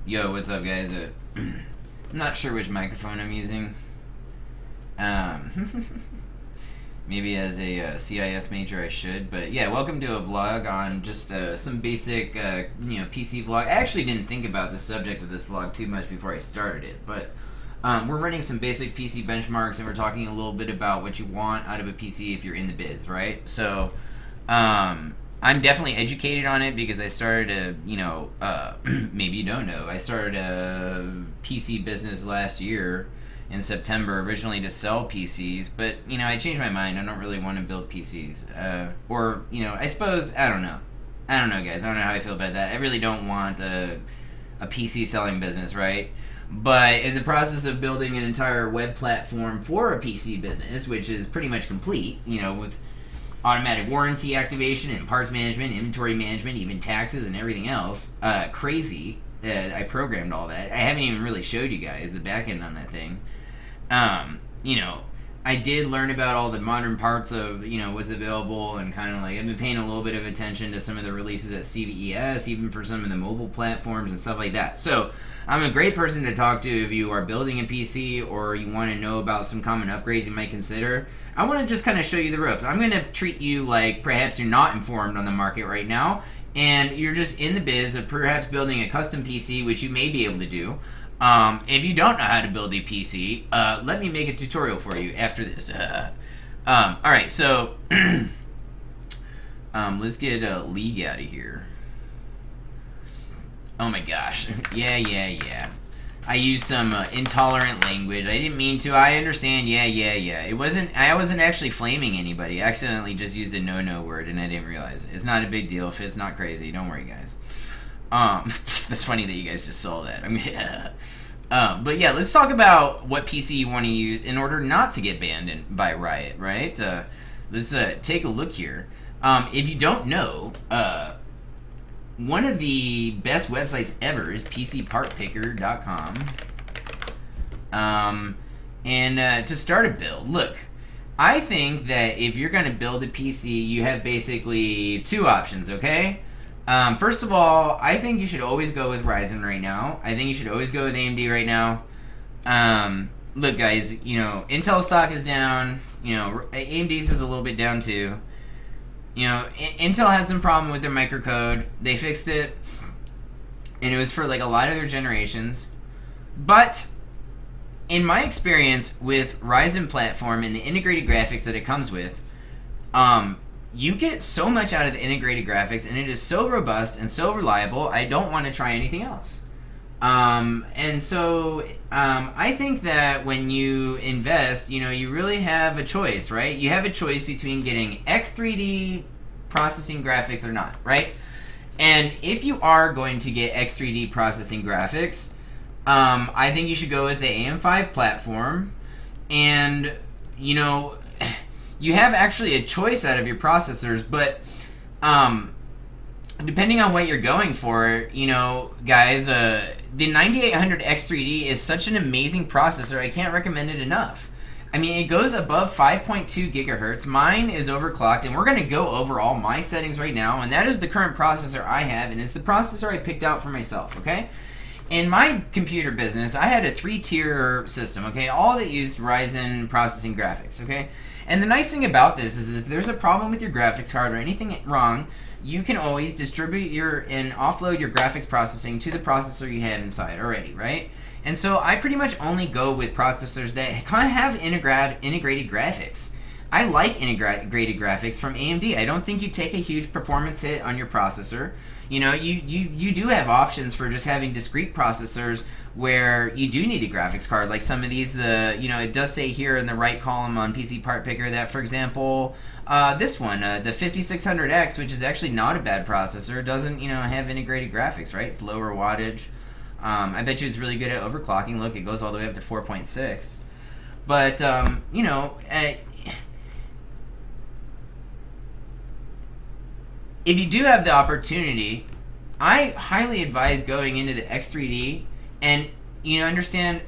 Yo, what's up, guys? I'm not sure which microphone I'm using. Maybe as a CIS major I should, but yeah, welcome to a vlog on just some basic, PC vlog. I actually didn't think about the subject of this vlog too much before I started it, but we're running some basic PC benchmarks, and we're talking a little bit about what you want out of a PC if you're in the biz, right? So, I'm definitely educated on it because I started a, maybe you don't know, I started a PC business last year in September, originally to sell PCs, but, I changed my mind. I don't really want to build PCs. I suppose, I don't know, guys. I don't know how I feel about that. I really don't want a PC selling business, right? But in the process of building an entire web platform for a PC business, which is pretty much complete, with automatic warranty activation and parts management, inventory management, even taxes and everything else. Crazy. I programmed all that. I haven't even really showed you guys the back end on that thing. I did learn about all the modern parts of, what's available, and kind of like I've been paying a little bit of attention to some of the releases at CVES, even for some of the mobile platforms and stuff like that. So I'm a great person to talk to if you are building a PC or you want to know about some common upgrades you might consider. I want to just kind of show you the ropes. I'm going to treat you like perhaps you're not informed on the market right now, and you're just in the biz of perhaps building a custom PC, which you may be able to do. If you don't know how to build a PC, let me make a tutorial for you after this. Alright, so let's get League out of here. Oh my gosh. Yeah. I used some intolerant language. I didn't mean to. I understand. Yeah. I wasn't actually flaming anybody. I accidentally just used a no word and I didn't realize it. It's not a big deal if it's not crazy. Don't worry, guys. That's funny that you guys just saw that. But yeah, let's talk about what PC you want to use in order not to get banned by Riot, right? Let's take a look here. If you don't know, one of the best websites ever is PCPartPicker.com. And to start a build, look, I think that if you're going to build a PC, you have basically two options, okay? First of all, I think you should always go with Ryzen right now. I think you should always go with AMD right now. Look, guys, Intel stock is down. AMD's is a little bit down too. Intel had some problem with their microcode. They fixed it, and it was for like a lot of their generations. But in my experience with Ryzen platform and the integrated graphics that it comes with, you get so much out of the integrated graphics, and it is so robust and so reliable, I don't want to try anything else. And so I think that when you invest, you really have a choice, right? You have a choice between getting X3D processing graphics or not, right? And if you are going to get X3D processing graphics, I think you should go with the AM5 platform. And, you have actually a choice out of your processors, but depending on what you're going for, guys, the 9800 X3D is such an amazing processor, I can't recommend it enough. I mean, it goes above 5.2 gigahertz. Mine is overclocked, and we're going to go over all my settings right now, and that is the current processor I have, and it's the processor I picked out for myself, okay? In my computer business, I had a 3-tier system, okay? All that used Ryzen processing graphics, okay? And the nice thing about this is if there's a problem with your graphics card or anything wrong, you can always distribute and offload your graphics processing to the processor you have inside already, right? And so I pretty much only go with processors that kind of have integrated graphics. I like integrated graphics from AMD. I don't think you take a huge performance hit on your processor. You do have options for just having discrete processors where you do need a graphics card, like some of these. It does say here in the right column on PC Part Picker that, for example, this one, the 5600X, which is actually not a bad processor, doesn't have integrated graphics, right? It's lower wattage. I bet you it's really good at overclocking. Look, it goes all the way up to 4.6. But if you do have the opportunity, I highly advise going into the X3D. And understand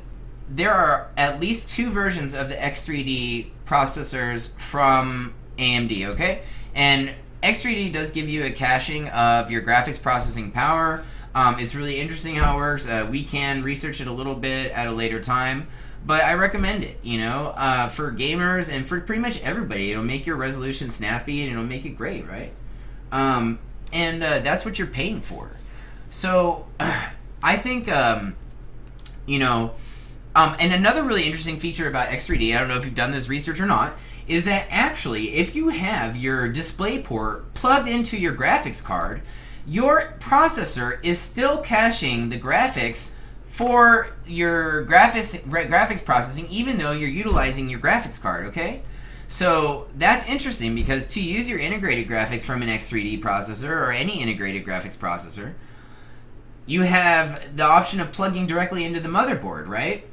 there are at least 2 versions of the X3D processors from AMD, okay? And X3D does give you a caching of your graphics processing power. It's really interesting how it works. We can research it a little bit at a later time, but I recommend it, for gamers and for pretty much everybody. It'll make your resolution snappy and it'll make it great, right? And that's what you're paying for. So I think, and another really interesting feature about X3D, I don't know if you've done this research or not, is that actually if you have your display port plugged into your graphics card, your processor is still caching the graphics for your graphics processing, even though you're utilizing your graphics card, okay? So that's interesting, because to use your integrated graphics from an X3D processor or any integrated graphics processor, you have the option of plugging directly into the motherboard, right?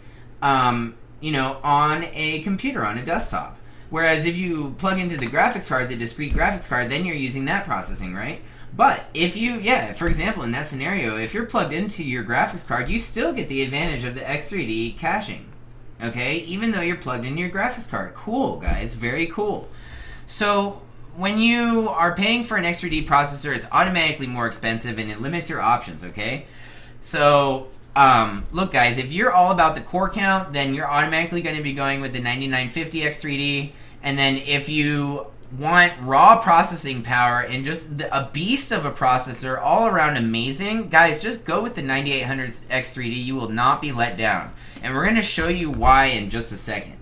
On a computer, on a desktop. Whereas if you plug into the graphics card, the discrete graphics card, then you're using that processing, right? But if you, for example, in that scenario, if you're plugged into your graphics card, you still get the advantage of the X3D caching, okay? Even though you're plugged into your graphics card. Cool, guys. Very cool. So when you are paying for an X3D processor, it's automatically more expensive and it limits your options, okay? So, look, guys, if you're all about the core count, then you're automatically going to be going with the 9950 X3D. And then if you want raw processing power and just a beast of a processor, all around amazing, guys, just go with the 9800 X3D. You will not be let down. And we're going to show you why in just a second.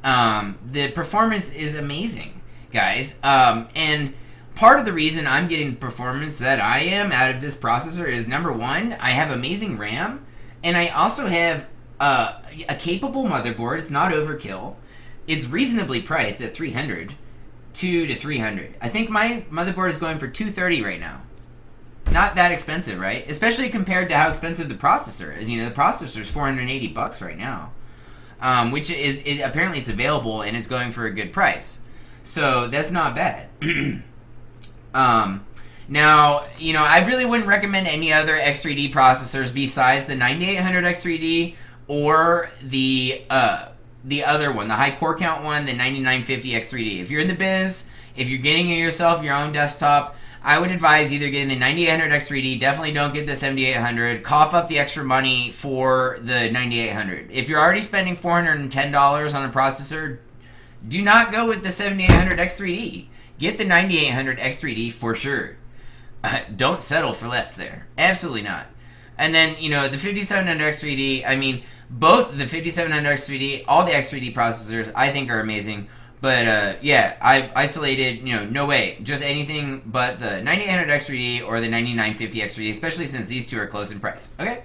The performance is amazing, guys. And part of the reason I'm getting the performance that I am out of this processor is, number one, I have amazing RAM, and I also have a capable motherboard. It's not overkill. It's reasonably priced at $200 to $300. I think my motherboard is going for $230 right now. Not that expensive, right? Especially compared to how expensive the processor is. The processor is $480 right now, which is apparently it's available and it's going for a good price. So that's not bad. Now, I really wouldn't recommend any other X3D processors besides the 9800 X3D or the other one, the high core count one, the 9950 X3D. If you're in the biz, if you're getting yourself your own desktop, I would advise either getting the 9800 X3D. Definitely don't get the 7800. Cough up the extra money for the 9800. If you're already spending $410 on a processor, do not go with the 7800 X3D. Get the 9800 X3D for sure. Don't settle for less there. Absolutely not. And then, the 5700 X3D, both the 5700 X3D, all the X3D processors, I think are amazing. But, I've isolated, no way. Just anything but the 9800 X3D or the 9950 X3D, especially since these two are close in price. Okay?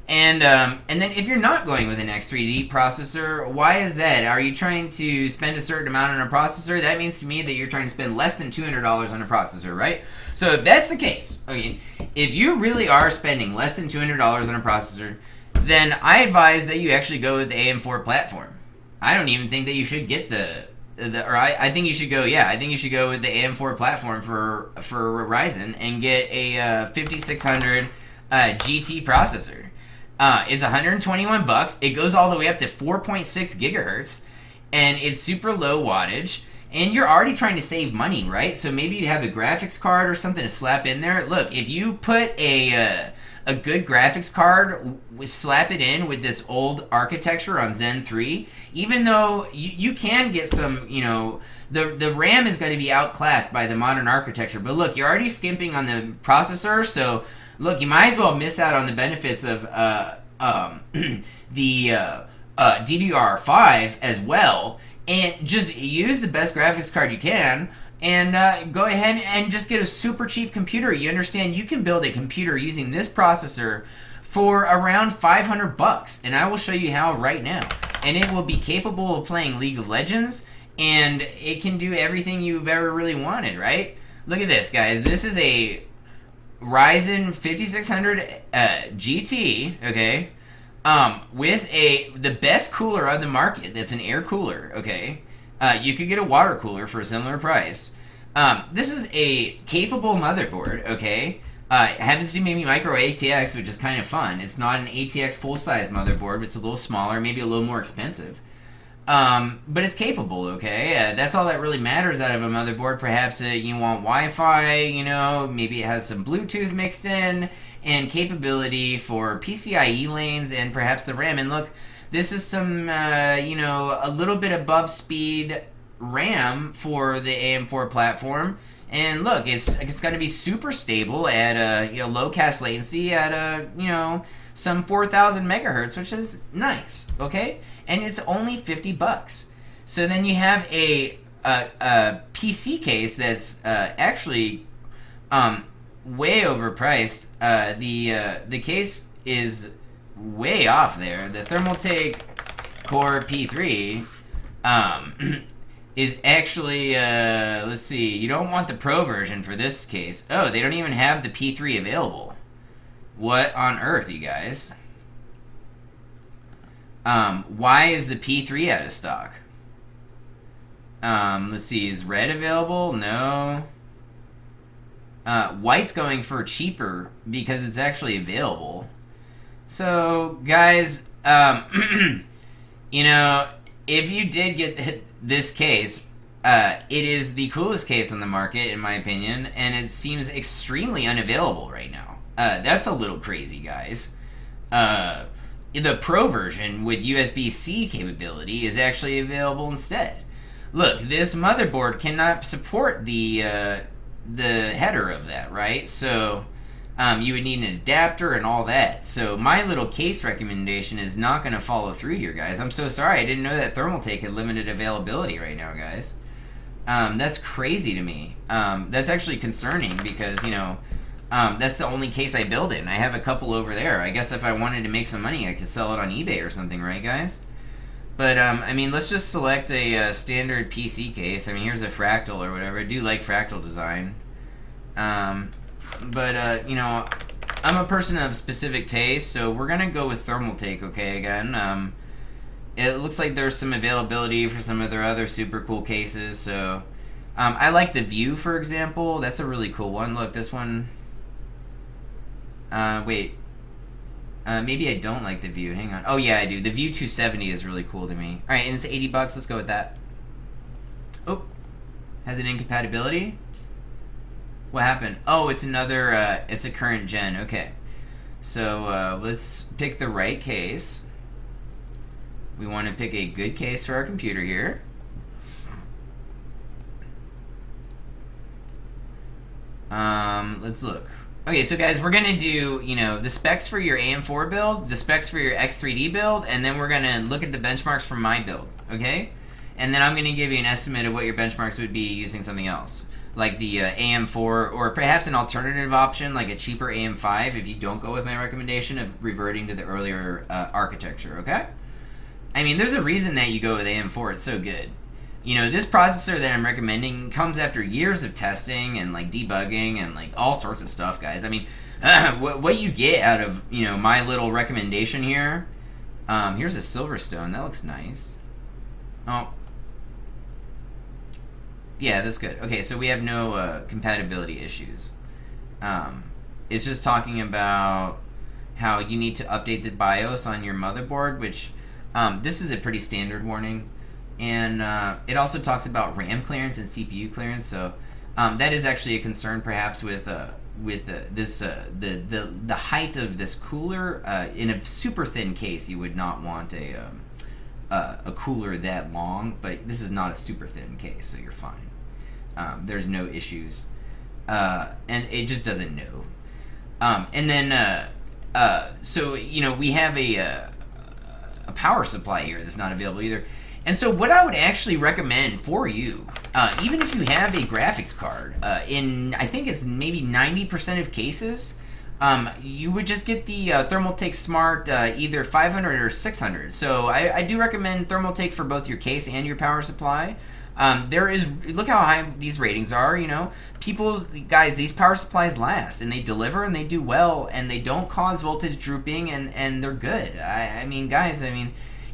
And then if you're not going with an X3D processor, why is that? Are you trying to spend a certain amount on a processor? That means to me that you're trying to spend less than $200 on a processor, right? So if that's the case, okay, if you really are spending less than $200 on a processor, then I advise that you actually go with the AM4 platform. I don't even think that you should get I think you should go with the AM4 platform for Ryzen and get a 5600 GT processor. It's $121. It goes all the way up to 4.6 gigahertz, and it's super low wattage. And you're already trying to save money, right? So maybe you have a graphics card or something to slap in there. Look, if you put a good graphics card, slap it in with this old architecture on Zen 3, even though you can get some, the RAM is going to be outclassed by the modern architecture. But look, you're already skimping on the processor, so look, you might as well miss out on the benefits of the DDR5 as well, and just use the best graphics card you can, and go ahead and just get a super cheap computer. You understand, you can build a computer using this processor for around $500, and I will show you how right now. And it will be capable of playing League of Legends, and it can do everything you've ever really wanted, right? Look at this, guys. This is a Ryzen 5600 GT, okay, with the best cooler on the market. That's an air cooler, okay. You could get a water cooler for a similar price. This is a capable motherboard, okay. It happens to be maybe micro ATX, which is kind of fun. It's not an ATX full-size motherboard, but it's a little smaller, maybe a little more expensive. But it's capable, okay? That's all that really matters out of a motherboard. Perhaps you want Wi-Fi, maybe it has some Bluetooth mixed in, and capability for PCIe lanes, and perhaps the RAM. And look, this is some, a little bit above speed RAM for the AM4 platform. And look, it's going to be super stable at low cast latency at some 4,000 megahertz, which is nice, okay? And it's only $50. So then you have a PC case that's actually way overpriced. The case is way off there. The Thermaltake Core P3 is actually, let's see, you don't want the Pro version for this case. Oh, they don't even have the P3 available. What on earth, you guys? Why is the P3 out of stock? Let's see, is red available? No. White's going for cheaper because it's actually available. So, guys, if you did get this case, it is the coolest case on the market, in my opinion, and it seems extremely unavailable right now. That's a little crazy, guys. The Pro version with USB-C capability is actually available instead. Look, this motherboard cannot support the header of that, right? So you would need an adapter and all that. So my little case recommendation is not going to follow through here, guys. I'm so sorry. I didn't know that Thermaltake had limited availability right now, guys. That's crazy to me. That's actually concerning because, that's the only case I build in. I have a couple over there. I guess if I wanted to make some money, I could sell it on eBay or something, right, guys? But, let's just select a standard PC case. Here's a Fractal or whatever. I do like Fractal design. I'm a person of specific taste, so we're going to go with Thermaltake, okay, again. It looks like there's some availability for some of their other super cool cases, so... I like the View, for example. That's a really cool one. Look, this one... maybe I don't like the View. Hang on. Oh, yeah, I do. The View 270 is really cool to me. Alright, and it's $80. Let's go with that. Oh. Has an incompatibility? What happened? Oh, it's another, it's a current gen. Okay. So, let's pick the right case. We want to pick a good case for our computer here. Let's look. Okay, so guys, we're going to do, the specs for your AM4 build, the specs for your X3D build, and then we're going to look at the benchmarks for my build, okay? And then I'm going to give you an estimate of what your benchmarks would be using something else, like the AM4, or perhaps an alternative option, like a cheaper AM5, if you don't go with my recommendation of reverting to the earlier architecture, okay? There's a reason that you go with AM4, it's so good. This processor that I'm recommending comes after years of testing and debugging and all sorts of stuff, guys. What you get out of my little recommendation here. Here's a Silverstone. That looks nice. Oh, yeah, that's good. Okay, so we have no compatibility issues. It's just talking about how you need to update the BIOS on your motherboard, which this is a pretty standard warning. And it also talks about RAM clearance and CPU clearance, so that is actually a concern, perhaps with the height of this cooler. In a super thin case, you would not want a cooler that long, but this is not a super thin case, so you're fine. There's no issues, and it just doesn't know. And then so we have a power supply here that's not available either. And so what I would actually recommend for you, even if you have a graphics card, in I think it's maybe 90% of cases, you would just get the Thermaltake Smart either 500 or 600. So I do recommend Thermaltake for both your case and your power supply. Look how high these ratings are, guys, these power supplies last, and they deliver, and they do well, and they don't cause voltage drooping, and they're good.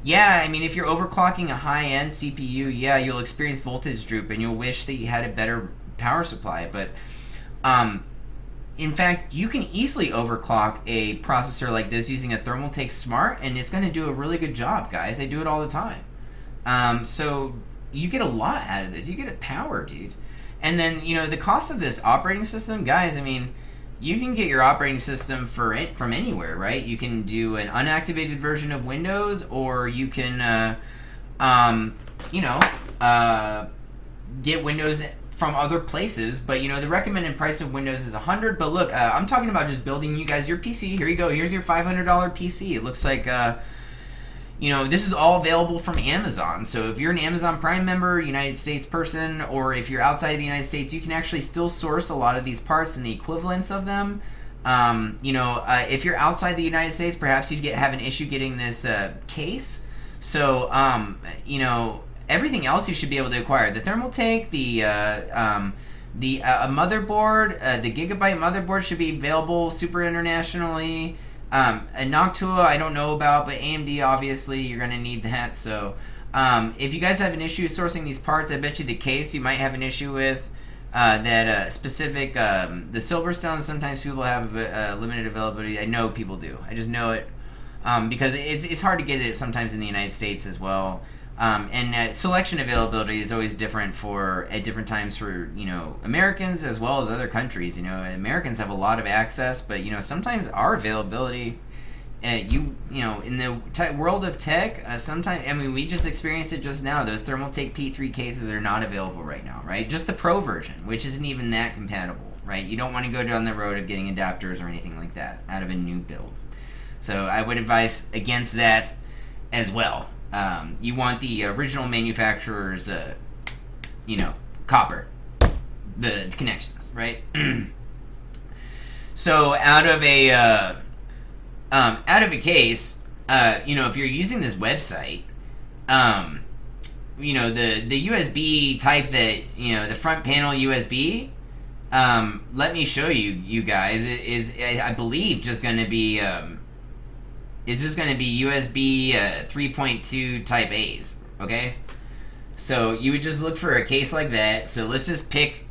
If you're overclocking a high-end CPU, yeah, you'll experience voltage droop, and you'll wish that you had a better power supply, but, in fact, you can easily overclock a processor like this using a Thermaltake Smart, and it's going to do a really good job, guys. I do it all the time. So you get a lot out of this. You get a power, dude. And then, the cost of this operating system, guys, I mean, you can get your operating system from anywhere, right? You can do an unactivated version of Windows, or you can, get Windows from other places. But, the recommended price of Windows is $100. But look, I'm talking about just building you guys your PC. Here you go. Here's your $500 PC. It looks like, this is all available from Amazon. So if you're an Amazon Prime member, United States person, or if you're outside of the United States, you can actually still source a lot of these parts and the equivalents of them. If you're outside the United States, perhaps you'd have an issue getting this case. So, everything else you should be able to acquire. The thermal tank, the motherboard, the Gigabyte motherboard should be available super internationally. A Noctua I don't know about, but AMD obviously you're going to need that. So if you guys have an issue sourcing these parts, I bet you the case you might have an issue with. That specific, the Silverstone, sometimes people have limited availability. I know people do. I just know it because it's hard to get it sometimes in the United States as well. And selection availability is always different at different times for Americans as well as other countries. Americans have a lot of access, but sometimes our availability, in the world of tech, sometimes we just experienced it just now. Those Thermaltake P3 cases are not available right now, right? Just the Pro version, which isn't even that compatible, right? You don't want to go down the road of getting adapters or anything like that out of a new build. So I would advise against that as well. You want the original manufacturer's, copper, the connections, right? So out of a case, if you're using this website, the USB type that, the front panel USB, let me show you guys, is I believe just going to be, is just going to be USB 3.2 type A's, okay? So you would just look for a case like that. So let's just pick,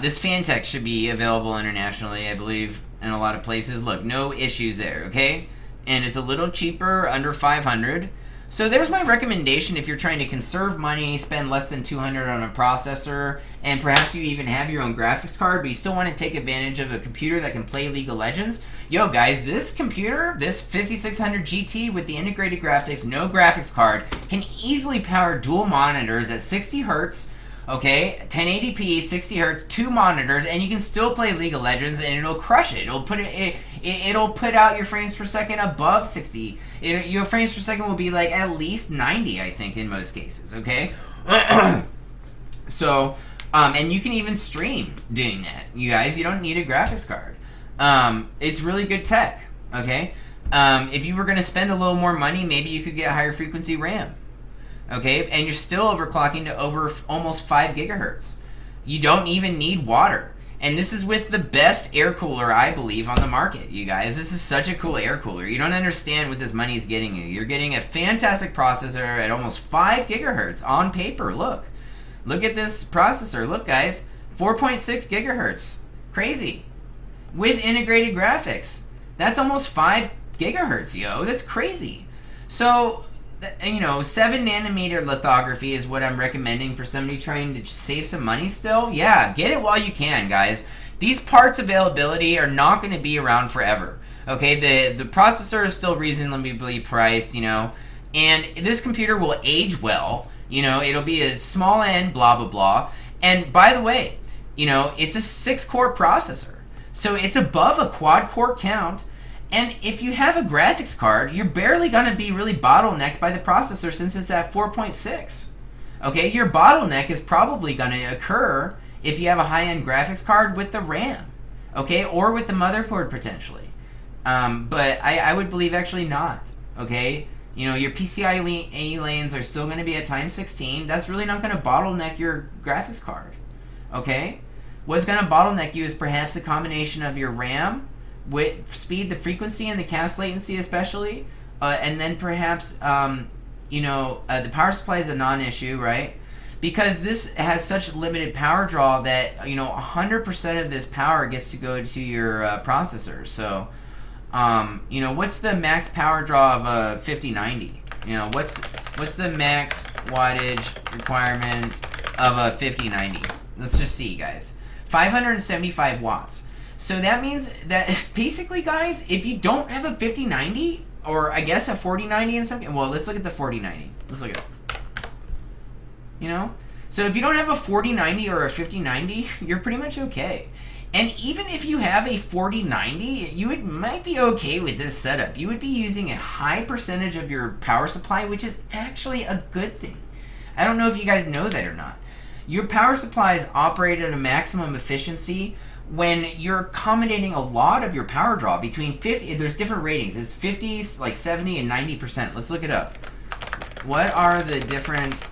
this Fantech should be available internationally, I believe, in a lot of places. Look, no issues there, okay? And it's a little cheaper, under $500. So there's my recommendation if you're trying to conserve money, spend less than $200 on a processor, and perhaps you even have your own graphics card, but you still want to take advantage of a computer that can play League of Legends. Yo, guys, this computer, this 5600 GT with the integrated graphics, no graphics card, can easily power dual monitors at 60 hertz, okay, 1080p, 60 hertz, 2 monitors, and you can still play League of Legends, and it'll crush it. It'll put out your frames per second above 60. Your frames per second will be like at least 90, I think, in most cases, okay? So, and you can even stream doing that, you guys. You don't need a graphics card. It's really good tech, okay? If you were going to spend a little more money, maybe you could get higher frequency RAM. Okay, and you're still overclocking to over almost 5 gigahertz. You don't even need water. And this is with the best air cooler, I believe, on the market, you guys. This is such a cool air cooler. You don't understand what this money is getting you. You're getting a fantastic processor at almost 5 gigahertz on paper. Look at this processor. Look, guys, 4.6 gigahertz. Crazy. With integrated graphics. That's almost 5 gigahertz, yo. That's crazy. So, 7 nanometer lithography is what I'm recommending for somebody trying to save some money still. Yeah, get it while you can, guys. These parts availability are not going to be around forever. Okay, the processor is still reasonably priced, and this computer will age well. It'll be a small end, blah, blah, blah. And by the way, it's a 6-core processor. So it's above a quad-core count. And if you have a graphics card, you're barely going to be really bottlenecked by the processor since it's at 4.6. Okay, your bottleneck is probably going to occur if you have a high-end graphics card with the RAM. Okay, or with the motherboard potentially. But I would believe actually not. Okay, your PCIe lanes are still going to be at times 16. That's really not going to bottleneck your graphics card. Okay, what's going to bottleneck you is perhaps the combination of your RAM, with speed, the frequency, and the cache latency especially, and then perhaps the power supply is a non-issue, right? Because this has such limited power draw that 100% of this power gets to go to your processor. So what's the max power draw of a 5090? What's the max wattage requirement of a 5090? Let's just see, guys. 575 watts. So that means that basically, guys, if you don't have a 5090, or I guess a 4090 in some, well, let's look at the 4090. Let's look at it. You know? So if you don't have a 4090 or a 5090, you're pretty much okay. And even if you have a 4090, you might be okay with this setup. You would be using a high percentage of your power supply, which is actually a good thing. I don't know if you guys know that or not. Your power supplies operate at a maximum efficiency when you're accommodating a lot of your power draw between 50, there's different ratings. It's 50, like 70 and 90%. Let's look it up. What are the different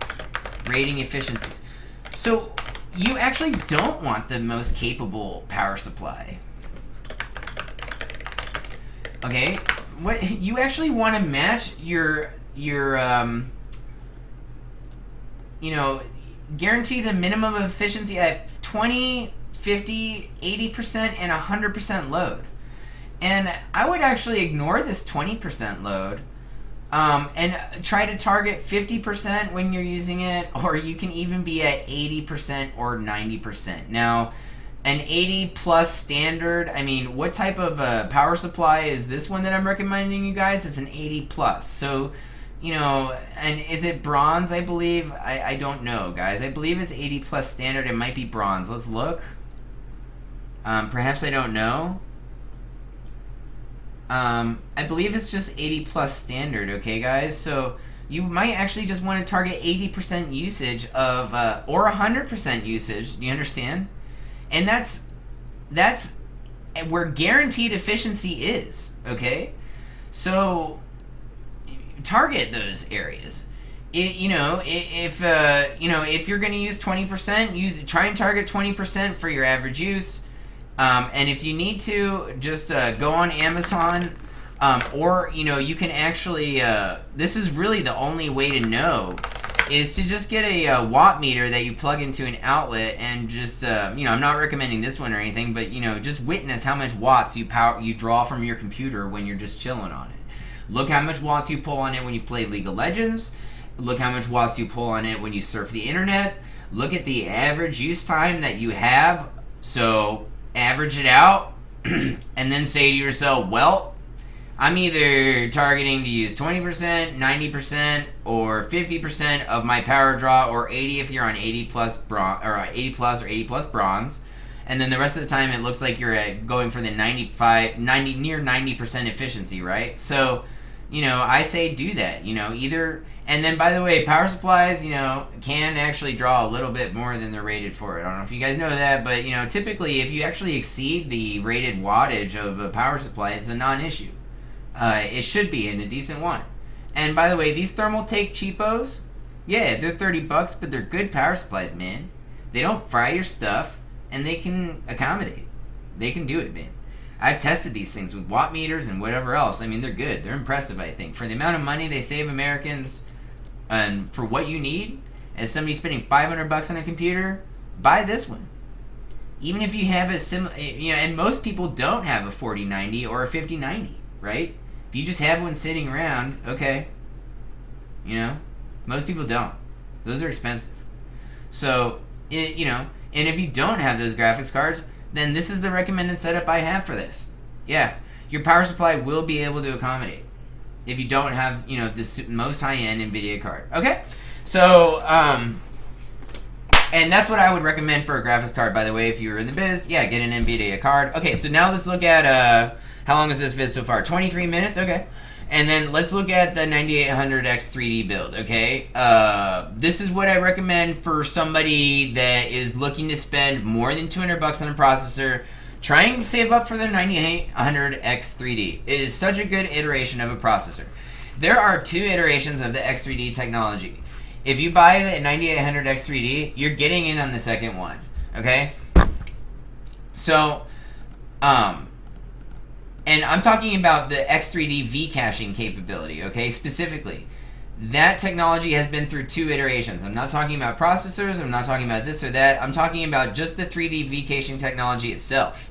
rating efficiencies? So you actually don't want the most capable power supply. Okay? What you actually want to match your you know, guarantees a minimum of efficiency at 20, 50, 80%, and 100% load. And I would actually ignore this 20% load and try to target 50% when you're using it, or you can even be at 80% or 90%. Now, an 80 plus standard, I mean, what type of power supply is this one that I'm recommending you guys? It's an 80 plus. So, you know, and is it bronze, I believe? I don't know, guys. I believe it's 80 plus standard. It might be bronze. Let's look. Perhaps I don't know. I believe it's just 80 plus standard, okay, guys? So you might actually just want to target 80% usage of, or 100% usage. Do you understand? And that's where guaranteed efficiency is, okay? So target those areas. If you're going to use 20%, try and target 20% for your average use. And if you need to, just go on Amazon, or you can actually. This is really the only way to know, is to just get a watt meter that you plug into an outlet and just I'm not recommending this one or anything, but just witness how much watts you draw from your computer when you're just chilling on it. Look how much watts you pull on it when you play League of Legends. Look how much watts you pull on it when you surf the internet. Look at the average use time that you have. So average it out and then say to yourself, well, I'm either targeting to use 20%, 90%, or 50% of my power draw, or 80 if you're on 80 plus bronze, or 80 plus or 80 plus bronze. And then the rest of the time it looks like you're going for the near 90% efficiency, right? So, I say do that, either. And then, by the way, power supplies, can actually draw a little bit more than they're rated for. I don't know if you guys know that, but, typically if you actually exceed the rated wattage of a power supply, it's a non-issue. It should be in a decent one. And by the way, these Thermaltake cheapos, yeah, they're $30, but they're good power supplies, man. They don't fry your stuff, and they can accommodate. They can do it, man. I've tested these things with watt meters and whatever else. I mean, they're good. They're impressive, I think. For the amount of money they save Americans, and for what you need, as somebody spending $500 on a computer, buy this one. Even if you have a similar, and most people don't have a 4090 or a 5090, right? If you just have one sitting around, okay. Most people don't. Those are expensive. So, and if you don't have those graphics cards, then this is the recommended setup I have for this. Yeah, your power supply will be able to accommodate if you don't have, the most high-end NVIDIA card. Okay? So, and that's what I would recommend for a graphics card, by the way, if you were in the biz. Yeah, get an NVIDIA card. Okay, so now let's look at, how long is this vid so far? 23 minutes? Okay. And then let's look at the 9800X 3D build, okay? This is what I recommend for somebody that is looking to spend more than $200 on a processor, trying to save up for their 9800X 3D. It is such a good iteration of a processor. There are 2 iterations of the X3D technology. If you buy the 9800X 3D, you're getting in on the second one, okay? So, and I'm talking about the X3D V caching capability, okay, specifically. That technology has been through 2 iterations. I'm not talking about processors, I'm not talking about this or that. I'm talking about just the 3D V caching technology itself,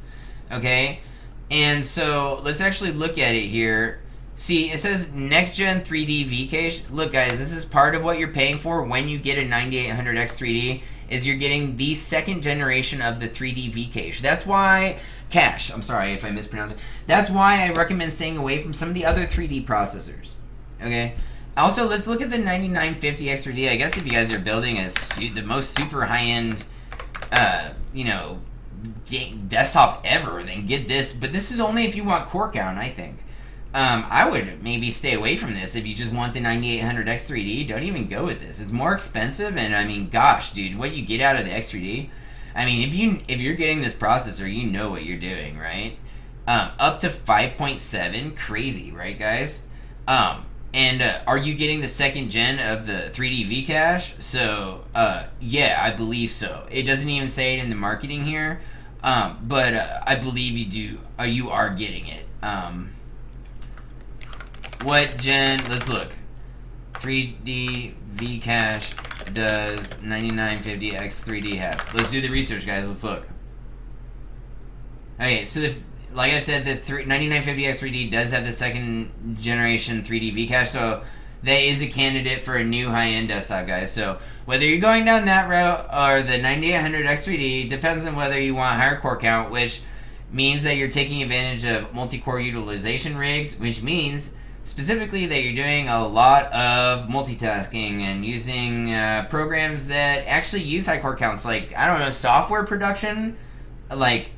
okay? And so let's actually look at it here. See, it says next gen 3D V cache. Look, guys, this is part of what you're paying for when you get a 9800X 3D. Is you're getting the second generation of the 3D V cache. That's why cache. I'm sorry if I mispronounce it. That's why I recommend staying away from some of the other 3D processors. Okay. Also, let's look at the 9950X 3D. I guess if you guys are building the most super high-end, desktop ever, then get this. But this is only if you want core count, I think. I would maybe stay away from this if you just want the 9800X 3D. Don't even go with this. It's more expensive, and I mean, gosh, dude, what you get out of the X3D. I mean, if you're getting this processor, you know what you're doing, right? Up to 5.7, crazy, right, guys? And are you getting the second gen of the 3D V cache? So, yeah, I believe so. It doesn't even say it in the marketing here, but I believe you do. You are getting it. What gen? Let's look. 3D V cache does 9950X 3D have? Let's do the research, guys. Let's look. Okay, so like I said, the 9950X 3D does have the second generation 3D V cache, so that is a candidate for a new high-end desktop, guys. So whether you're going down that route or the 9800X 3D, depends on whether you want higher core count, which means that you're taking advantage of multi-core utilization rigs, which means specifically that you're doing a lot of multitasking and using programs that actually use high core counts, like, I don't know, software production, like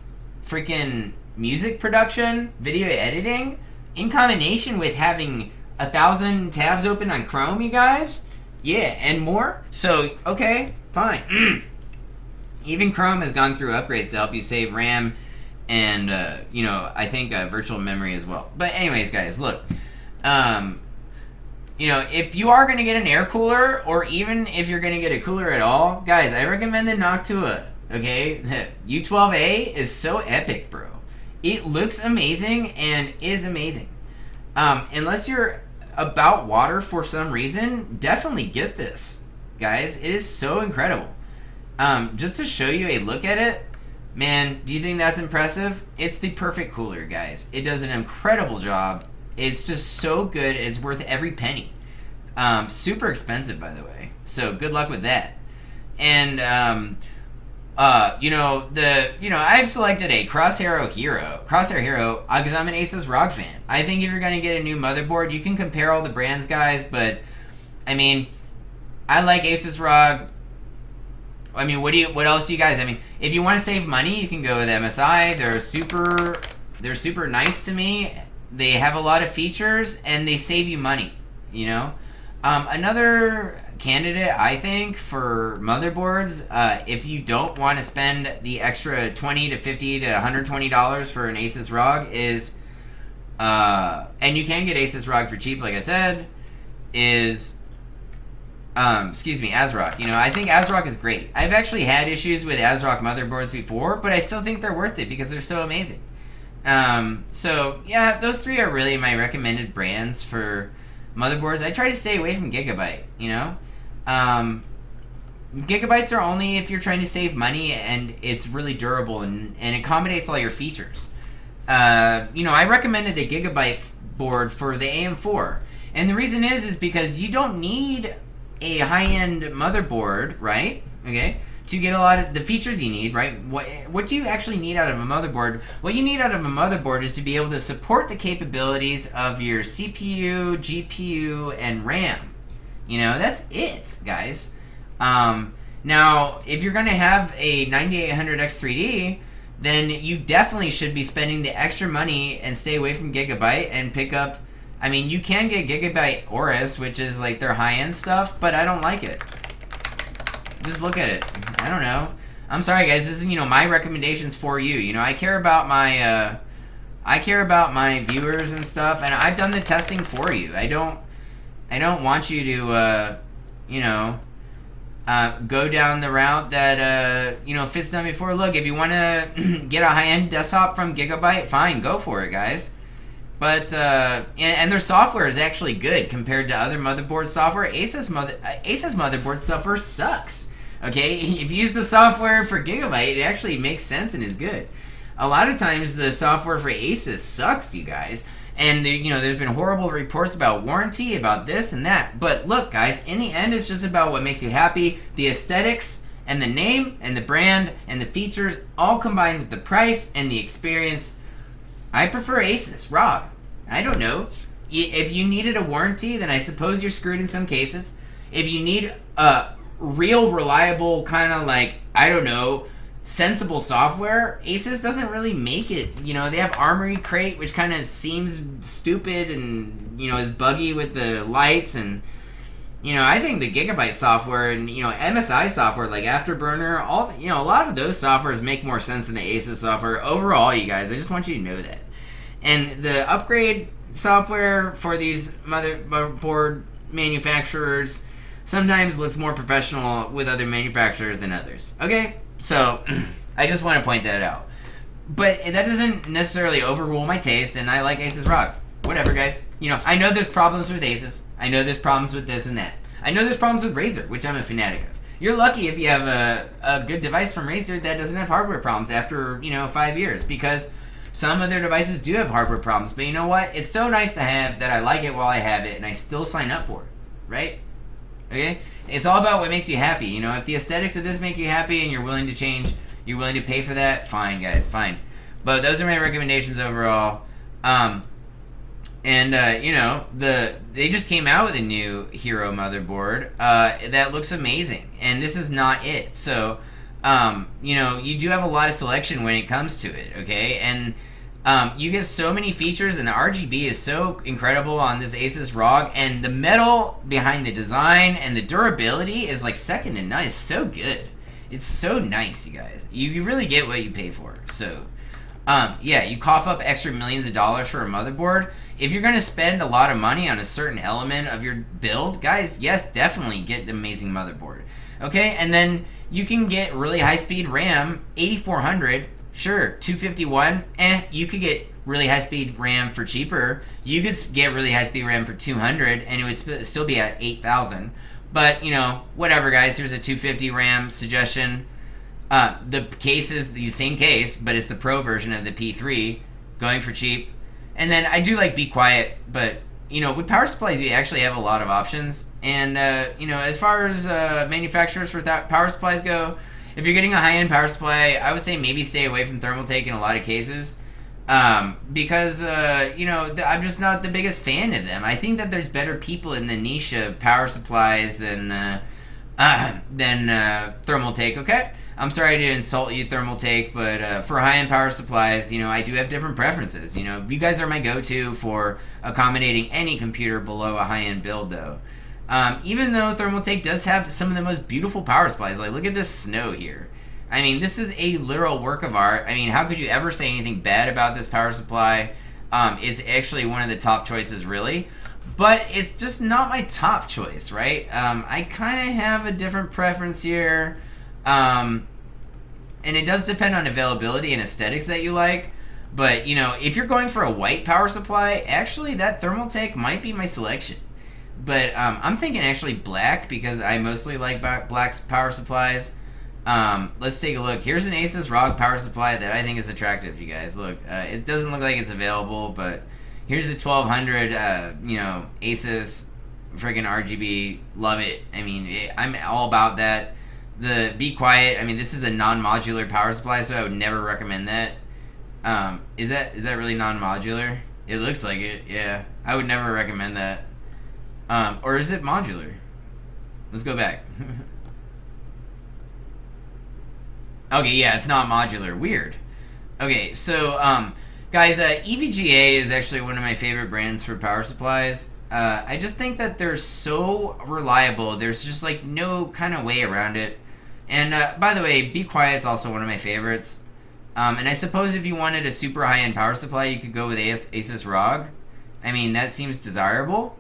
freaking music production, video editing, in combination with having 1,000 tabs open on Chrome, you guys. Yeah, and more. So, okay, fine. Even Chrome has gone through upgrades to help you save RAM and, I think virtual memory as well. But anyways, guys, look. If you are going to get an air cooler, or even if you're going to get a cooler at all, guys, I recommend the Noctua, okay? U12A is so epic, bro. It looks amazing and is amazing. Unless you're about water for some reason, definitely get this, guys. It is so incredible. Just to show you a look at it, man, do you think that's impressive? It's the perfect cooler, guys. It does an incredible job. It's just so good. It's worth every penny. Super expensive, by the way. So good luck with that. And I've selected a Crosshair Hero because I'm an Asus ROG fan. I think if you're going to get a new motherboard, you can compare all the brands, guys, but I mean, I like Asus ROG. I mean, what else do you guys, I mean, if you want to save money, you can go with MSI. They're super nice to me. They have a lot of features and they save you money, Another candidate, I think, for motherboards, if you don't want to spend the extra $20 to $50 to $120 for an Asus ROG, is, and you can get Asus ROG for cheap, like I said, is, ASRock. I think ASRock is great. I've actually had issues with ASRock motherboards before, but I still think they're worth it because they're so amazing. So, yeah, those three are really my recommended brands for motherboards. I try to stay away from Gigabyte, Gigabytes are only if you're trying to save money and it's really durable and accommodates all your features. I recommended a Gigabyte board for the AM4. And the reason is because you don't need a high-end motherboard, right? Okay? To get a lot of the features you need, right? What do you actually need out of a motherboard? What you need out of a motherboard is to be able to support the capabilities of your CPU, GPU, and RAM. That's it, guys. Now, if you're going to have a 9800X 3D, then you definitely should be spending the extra money and stay away from Gigabyte and pick up, I mean, you can get Gigabyte Aorus, which is like their high-end stuff, but I don't like it. Just look at it. I don't know. I'm sorry, guys. This is, my recommendations for you. I care about my viewers and stuff, and I've done the testing for you. I don't want you to, go down the route that, Fitz done before. Look, if you want to get a high-end desktop from Gigabyte, fine, go for it, guys. But, and their software is actually good compared to other motherboard software. Asus motherboard software sucks. Okay, if you use the software for Gigabyte, it actually makes sense and is good. A lot of times the software for Asus sucks, you guys. And there's been horrible reports about warranty, about this and that. But look, guys, in the end, it's just about what makes you happy. The aesthetics and the name and the brand and the features all combined with the price and the experience. I prefer Asus ROG. I don't know. If you needed a warranty, then I suppose you're screwed in some cases. If you need a real, reliable kind of I don't know, sensible software, Asus doesn't really make it. They have Armory Crate, which kind of seems stupid and is buggy with the lights, and I think the Gigabyte software and MSI software like Afterburner, all a lot of those softwares make more sense than the Asus software overall. You guys, I just want you to know that. And the upgrade software for these motherboard manufacturers sometimes looks more professional with other manufacturers than others. Okay? So, I just want to point that out. But that doesn't necessarily overrule my taste, and I like Asus ROG. Whatever, guys. I know there's problems with Asus. I know there's problems with this and that. I know there's problems with Razer, which I'm a fanatic of. You're lucky if you have a good device from Razer that doesn't have hardware problems after, 5 years, because some of their devices do have hardware problems. But you know what? It's so nice to have that I like it while I have it, and I still sign up for it. Right? Okay? It's all about what makes you happy. If the aesthetics of this make you happy and you're willing to change, you're willing to pay for that, fine, guys, fine. But those are my recommendations overall. They just came out with a new Hero motherboard that looks amazing, and this is not it. So, you do have a lot of selection when it comes to it, okay? And you get so many features, and the RGB is so incredible on this Asus ROG, and the metal behind the design and the durability is second to none. It's so good. It's so nice, you guys. You really get what you pay for. So, you cough up extra millions of dollars for a motherboard. If you're going to spend a lot of money on a certain element of your build, guys, yes, definitely get the amazing motherboard. Okay, and then you can get really high-speed RAM, 8400. Sure, 251, you could get really high-speed RAM for cheaper. You could get really high-speed RAM for 200, and it would still be at 8,000. But, whatever, guys. Here's a 250 RAM suggestion. The case is the same case, but it's the Pro version of the P3, going for cheap. And then I do like Be Quiet, but, with power supplies, you actually have a lot of options. And, as far as manufacturers for power supplies go, if you're getting a high-end power supply, I would say maybe stay away from Thermaltake in a lot of cases, because I'm just not the biggest fan of them. I think that there's better people in the niche of power supplies than Thermaltake. Okay, I'm sorry to insult you, Thermaltake, but for high-end power supplies, I do have different preferences. You guys are my go-to for accommodating any computer below a high-end build, though. Even though Thermaltake does have some of the most beautiful power supplies. Look at this snow here. I mean, this is a literal work of art. I mean, how could you ever say anything bad about this power supply? It's actually one of the top choices, really. But it's just not my top choice, right? I kind of have a different preference here. And it does depend on availability and aesthetics that you like. But, if you're going for a white power supply, actually that Thermaltake might be my selection. But I'm thinking actually black, because I mostly like black power supplies. Let's take a look. Here's an Asus ROG power supply that I think is attractive, you guys. Look, it doesn't look like it's available, but here's the 1200, Asus friggin' RGB. Love it. I mean, I'm all about that. The Be Quiet, I mean, this is a non-modular power supply, so I would never recommend that. Is that really non-modular? It looks like it, yeah. I would never recommend that. Or is it modular? Let's go back. Okay, yeah, it's not modular. Weird. Okay, so, guys, EVGA is actually one of my favorite brands for power supplies. I just think that they're so reliable. There's just, no kind of way around it. And, by the way, Be Quiet's also one of my favorites. And I suppose if you wanted a super high-end power supply, you could go with Asus ROG. I mean, that seems desirable.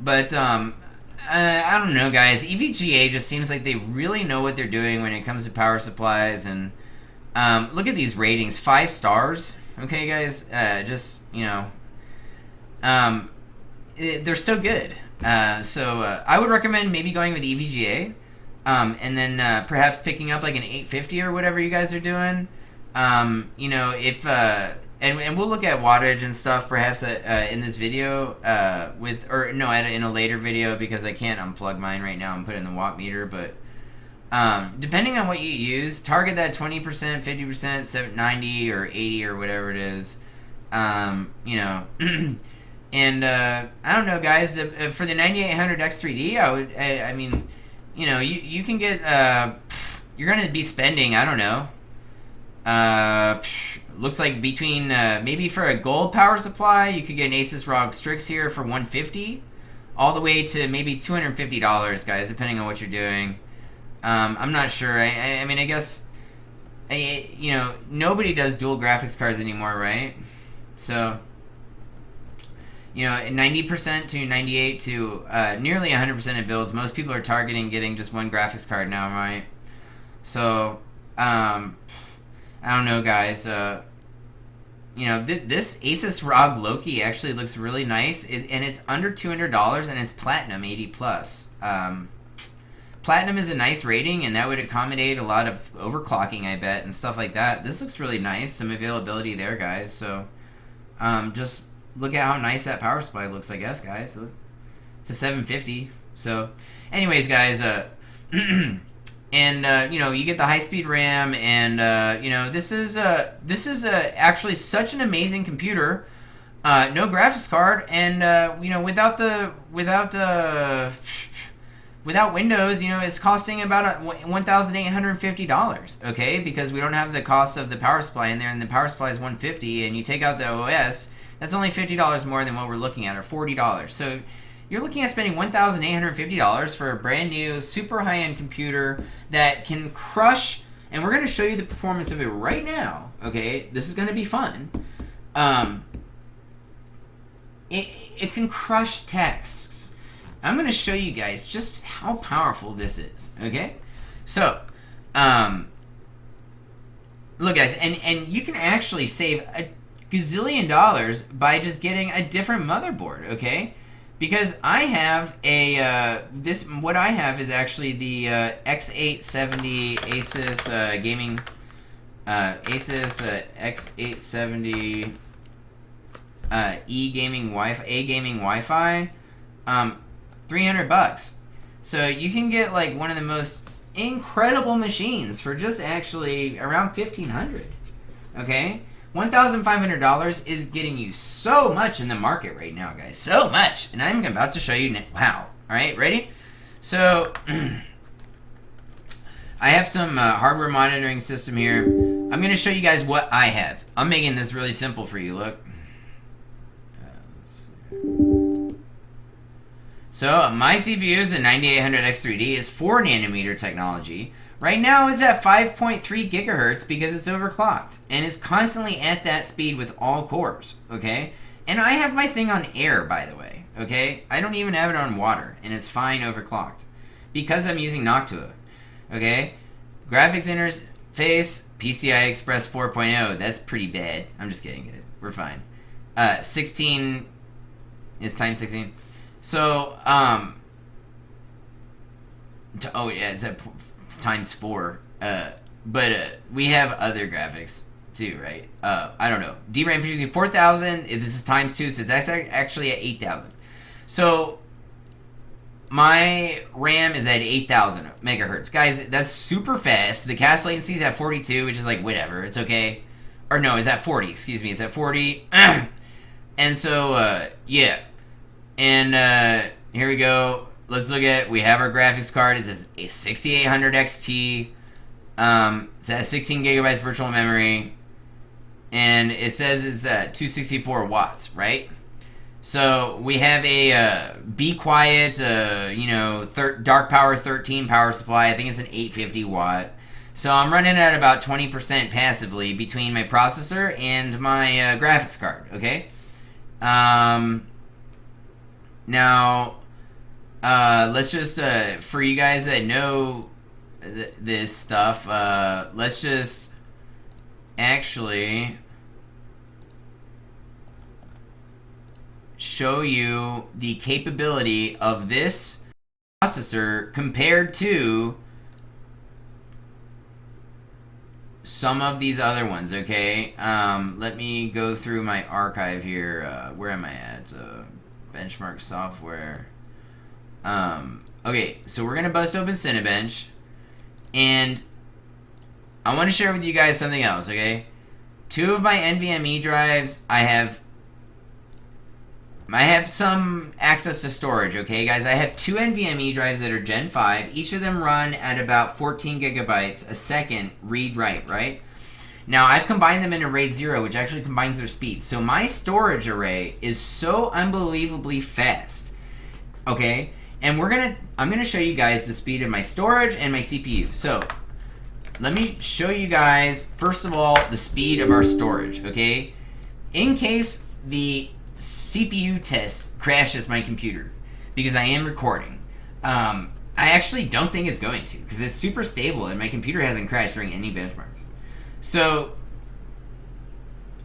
But, I don't know, guys. EVGA just seems like they really know what they're doing when it comes to power supplies. And look at these ratings. 5 stars. Okay, guys? They're so good. So I would recommend maybe going with EVGA. And then perhaps picking up an 850 or whatever you guys are doing. If and we'll look at wattage and stuff perhaps in this video in a later video, because I can't unplug mine right now and put in the watt meter. But depending on what you use, target that 20%, 50%, 90 or 80 or whatever it is. You know, and I don't know, guys. For the 9800 X3D, I mean, you know, you can get you're gonna be spending, I don't know. Looks like between maybe for a gold power supply, you could get an Asus ROG Strix here for $150, all the way to maybe $250, guys, depending on what you're doing. I'm not sure. I mean, I guess, you know, nobody does dual graphics cards anymore, right? So, you know, 90% to 98 to nearly 100% of builds, most people are targeting getting just one graphics card now, right? So, I don't know, guys. You know, this Asus ROG Loki actually looks really nice, and it's under $200, and it's Platinum 80 plus. Platinum is a nice rating, and that would accommodate a lot of overclocking, I bet, and stuff like that. This looks really nice. Some availability there, guys. So, just look at how nice that power supply looks, I guess, guys. It's a 750. So, anyways, guys, and you know, you get the high-speed RAM, and you know, this is actually such an amazing computer. No graphics card, and you know, without Windows, you know, it's costing about $1,850. Okay, because we don't have the cost of the power supply in there, and the power supply is $150, and you take out the OS, that's only $50 more than what we're looking at, or $40. So you're looking at spending $1,850 for a brand new, super high-end computer that can crush, and we're going to show you the performance of it right now, okay? This is going to be fun. It can crush texts. I'm going to show you guys just how powerful this is, okay? So, look, guys, and you can actually save a gazillion dollars by just getting a different motherboard, okay? Because I have a what I have is actually the X870 Asus gaming Asus X870 gaming Wi-Fi, $300. So you can get like one of the most incredible machines for just actually around $1,500. Okay. $1,500 is getting you so much in the market right now, guys. So much. And I'm about to show you how. All right, ready? So, I have some hardware monitoring system here. I'm going to show you guys what I have. I'm making this really simple for you. Look. So, my CPU is the 9800X3D. It's 4 nanometer technology. Right now, it's at 5.3 gigahertz because it's overclocked. And it's constantly at that speed with all cores, okay? And I have my thing on air, by the way, okay? I don't even have it on water, and it's fine overclocked. Because I'm using Noctua, okay? Graphics interface, PCI Express 4.0. That's pretty bad. I'm just kidding, guys. We're fine. 16 is times 16. So, oh yeah, it's at times 4, but we have other graphics too, right? I don't know. DRAM 4,000. This is times 2, so that's actually at 8,000. So my RAM is at 8,000 megahertz, guys. That's super fast. The cache latency is at 42, which is like whatever. It's okay. Or no, it's at 40. Excuse me, it's at 40. And so yeah, and here we go. Let's look at, we have our graphics card. It's a 6800 XT. It's at 16 gigabytes virtual memory. And it says it's 264 watts, right? So we have a Be Quiet, you know, Dark Power 13 power supply. I think it's an 850 watt. So I'm running at about 20% passively between my processor and my graphics card, okay? Now, let's just, for you guys that know this stuff, let's just actually show you the capability of this processor compared to some of these other ones, okay? Let me go through my archive here. Where am I at? Benchmark software. Okay, so we're gonna bust open Cinebench, and I want to share with you guys something else, okay? 2 of my NVMe drives, I have some access to storage, okay, guys? I have 2 NVMe drives that are Gen 5. Each of them run at about 14 gigabytes a second read-write, right? Now, I've combined them into RAID 0, which actually combines their speeds. So my storage array is so unbelievably fast, okay? And I'm gonna show you guys the speed of my storage and my CPU. So, let me show you guys, first of all, the speed of our storage, okay? In case the CPU test crashes my computer, because I am recording. I actually don't think it's going to, because it's super stable and my computer hasn't crashed during any benchmarks. So,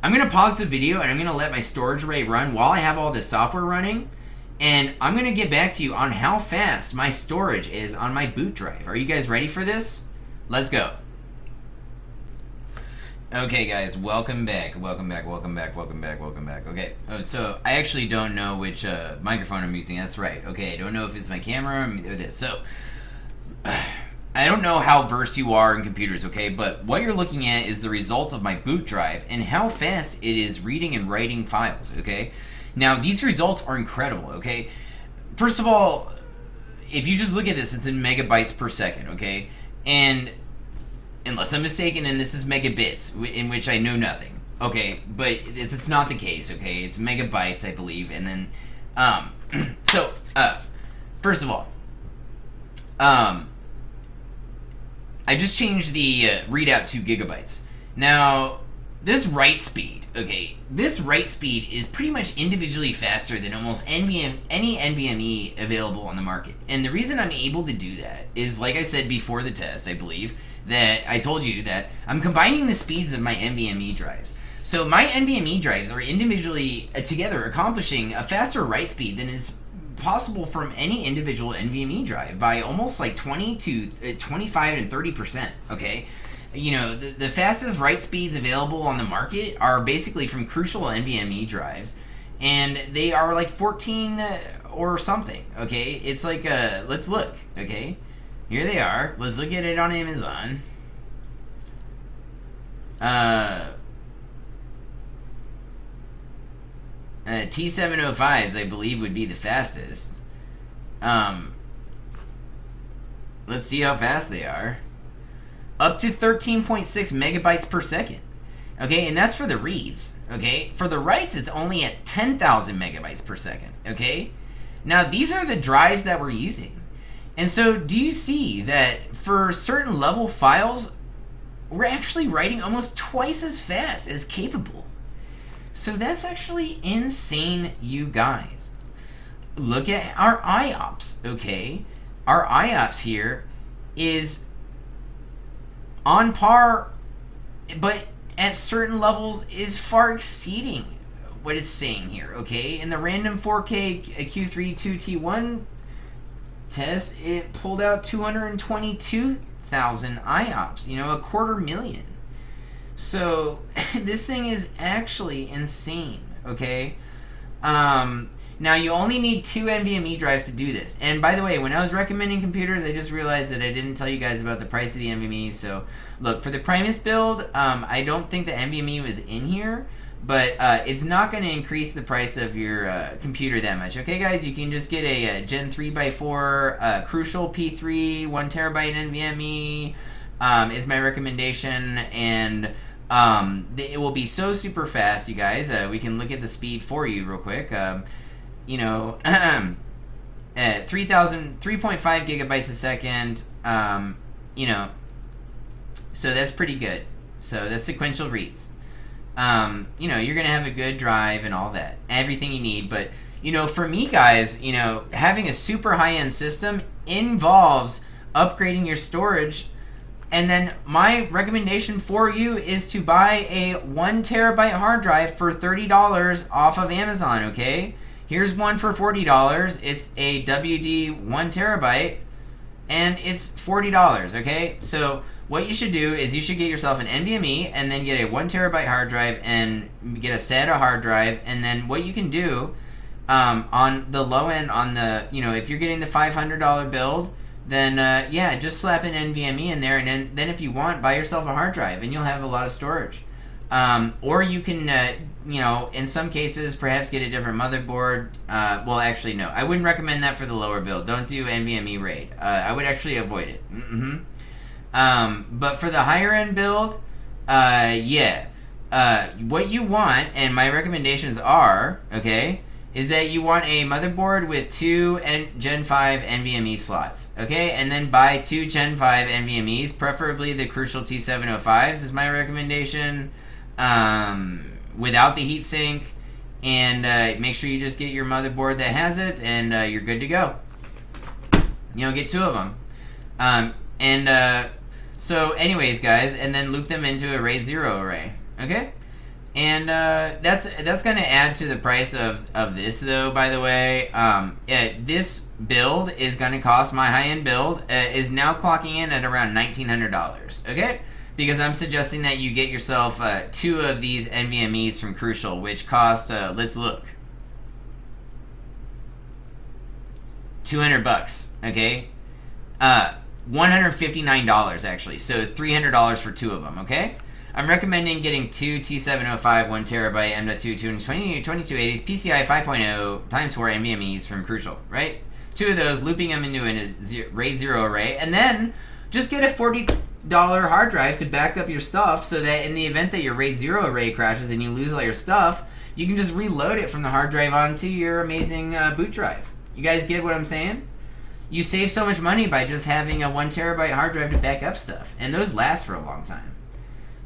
I'm going to pause the video and I'm going to let my storage array run while I have all this software running. And I'm going to get back to you on how fast my storage is on my boot drive. Are you guys ready for this? Let's go. Okay, guys, welcome back. Okay, so I actually don't know which microphone I'm using. That's right. Okay, I don't know if it's my camera or this. So, I don't know how versed you are in computers, okay? But what you're looking at is the results of my boot drive and how fast it is reading and writing files, okay? Now, these results are incredible, okay? First of all, if you just look at this, it's in megabytes per second, okay? And unless I'm mistaken, and this is megabits, in which I know nothing. Okay, but it's not the case, okay? It's megabytes, I believe. And then, so, first of all, I just changed the readout to gigabytes. Now, this write speed, okay, this write speed is pretty much individually faster than almost any NVMe available on the market. And the reason I'm able to do that is, like I said before the test, I believe, that I told you that I'm combining the speeds of my NVMe drives. So my NVMe drives are individually together accomplishing a faster write speed than is possible from any individual NVMe drive by almost like 20 to 25 and 30%, okay? You know, the fastest write speeds available on the market are basically from crucial NVMe drives, and they are like 14 or something, okay? It's like, let's look, okay? Here they are. Let's look at it on Amazon. T705s, I believe, would be the fastest. Let's see how fast they are. Up to 13.6 megabytes per second. Okay, and that's for the reads. Okay, for the writes, it's only at 10,000 megabytes per second. Okay, now these are the drives that we're using. And so, do you see that for certain level files, we're actually writing almost twice as fast as capable? So that's actually insane, you guys. Look at our IOPS, okay? Our IOPS here is on par, but at certain levels is far exceeding what it's saying here, okay? In the random 4K Q3 2T1 test, it pulled out 222,000 IOPS, you know, 250,000. So this thing is actually insane, okay? Now you only need 2 NVMe drives to do this. And by the way, when I was recommending computers, I just realized that I didn't tell you guys about the price of the NVMe. So look, for the Primus build, I don't think the NVMe was in here, but it's not going to increase the price of your computer that much. Okay, guys, you can just get a Gen 3x4 Crucial P3 1TB NVMe is my recommendation, and it will be so super fast, you guys. We can look at the speed for you real quick. You know, 3.5 gigabytes a second. You know, so that's pretty good. So that's sequential reads. You know, you're gonna have a good drive and all that, everything you need. But you know, for me, guys, you know, having a super high-end system involves upgrading your storage. And then my recommendation for you is to buy a 1 terabyte hard drive for $30 off of Amazon, okay? Here's one for $40. It's a WD 1 terabyte, and it's $40, okay? So what you should do is you should get yourself an NVMe and then get a 1 terabyte hard drive and get a SATA hard drive. And then what you can do on the low end, on the, you know, if you're getting the $500 build, then yeah, just slap an NVMe in there, and then if you want, buy yourself a hard drive, and you'll have a lot of storage. Or you can, you know, in some cases, perhaps get a different motherboard. Well, actually, no. I wouldn't recommend that for the lower build. Don't do NVMe RAID. I would actually avoid it. But for the higher end build, yeah. What you want, and my recommendations are, okay, is that you want a motherboard with 2 Gen 5 NVMe slots, okay? And then buy 2 Gen 5 NVMes, preferably the Crucial T705s is my recommendation, without the heatsink, and make sure you just get your motherboard that has it, and you're good to go. You know, get 2 of them. So anyways, guys, and then loop them into a RAID 0 array, okay? And that's going to add to the price of this, though, by the way. This build is going to cost, my high-end build, is now clocking in at around $1,900, okay? Because I'm suggesting that you get yourself 2 of these NVMes from Crucial, which cost, let's look, $200, okay? $159, actually. So it's $300 for 2 of them, okay? I'm recommending getting 2 T705 1 terabyte M.2 2280s PCI 5.0 times 4 NVMes from Crucial, right? 2 of those, looping them into a RAID 0 array, and then just get a $40 hard drive to back up your stuff, so that in the event that your RAID 0 array crashes and you lose all your stuff, you can just reload it from the hard drive onto your amazing boot drive. You guys get what I'm saying? You save so much money by just having a 1 terabyte hard drive to back up stuff, and those last for a long time.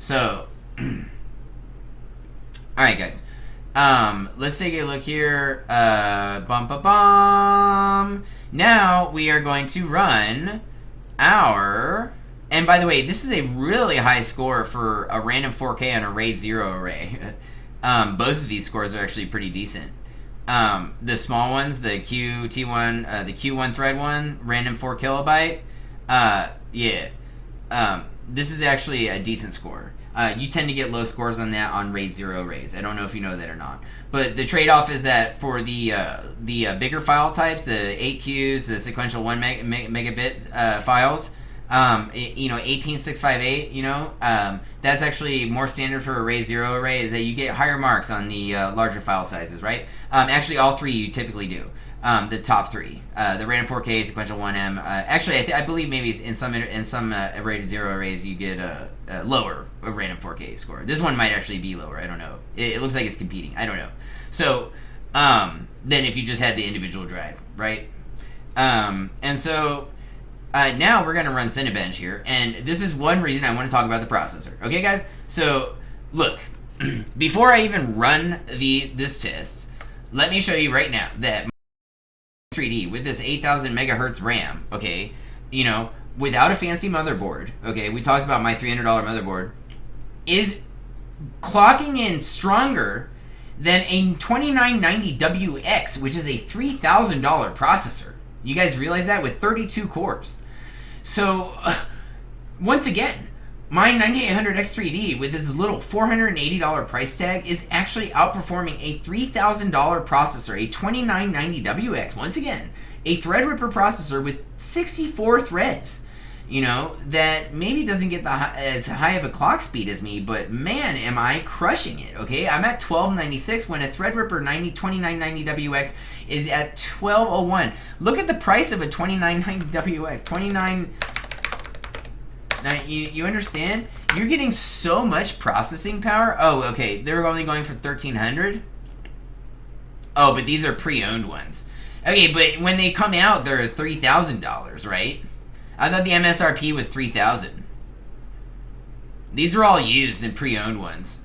So, alright guys, let's take a look here, now we are going to run our, and by the way, this is a really high score for a random 4K on a RAID 0 array. Both of these scores are actually pretty decent. The small ones, the QT1, the Q1 thread one, random 4 kilobyte, yeah. This is actually a decent score. You tend to get low scores on that on RAID 0 arrays. I don't know if you know that or not. But the trade-off is that for the bigger file types, the 8Qs, the sequential 1 megabit files, you know, 18658, you know, that's actually more standard for a RAID 0 array, is that you get higher marks on the larger file sizes, right? Actually, all 3 you typically do. The top 3, the random 4K, sequential 1M. Actually, I believe maybe in some RAID 0 arrays you get a lower random 4K score. This one might actually be lower. I don't know. It looks like it's competing. I don't know. So then if you just had the individual drive, right? And so now we're gonna run Cinebench here, and this is one reason I want to talk about the processor. Okay, guys. So look, before I even run this test, let me show you right now that 3D with this 8,000 megahertz RAM, okay, you know, without a fancy motherboard, okay, we talked about my $300 motherboard, is clocking in stronger than a 2990WX, which is a $3,000 processor. You guys realize that? With 32 cores. So, once again, my 9800X3D with its little $480 price tag is actually outperforming a $3,000 processor, a 2990WX. Once again, a Threadripper processor with 64 threads. You know, that maybe doesn't get as high of a clock speed as me, but man, am I crushing it, okay? I'm at 1296 when a Threadripper 2990WX is at 1201. Look at the price of a 2990WX. 29... Now, you understand? You're getting so much processing power. Oh, okay. They're only going for $1,300? Oh, but these are pre-owned ones. Okay, but when they come out, they're $3,000, right? I thought the MSRP was $3,000. These are all used and pre-owned ones.